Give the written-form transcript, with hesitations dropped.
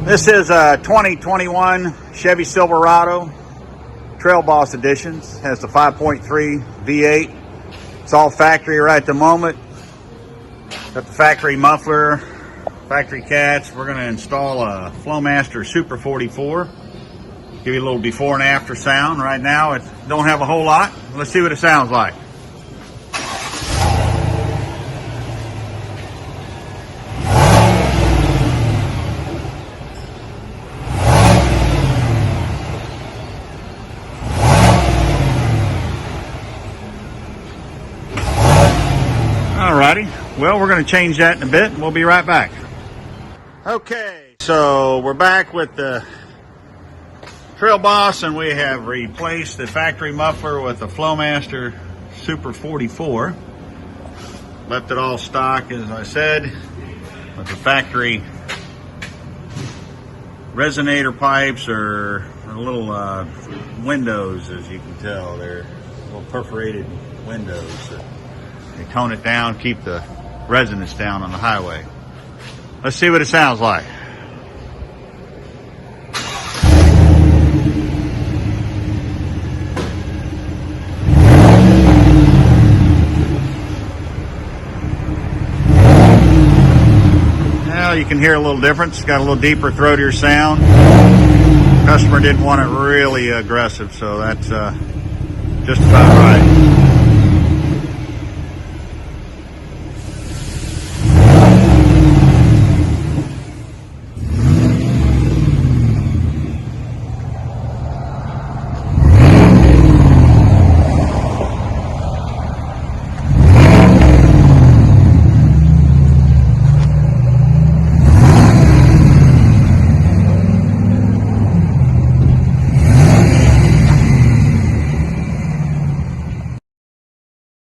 This is a 2021 Chevy Silverado Trail Boss Editions. Has the 5.3 V8. It's all factory right at the moment. Got the factory muffler, factory cats. We're going to install a Flowmaster Super 44. Give you a little before and after sound. Right now it don't have a whole lot. Let's see what it sounds like. Alrighty, well, we're going to change that in a bit and we'll be right back. Okay, so we're back with the Trail Boss, and we have replaced the factory muffler with the Flowmaster Super 44. Left it all stock, as I said, with the factory resonator pipes or little windows, as you can tell. They're little perforated windows. They tone it down, keep the resonance down on the highway. Let's see what it sounds like. Now you can hear a little difference. It's got a little deeper, throatier sound. Customer didn't want it really aggressive, so that's just about right.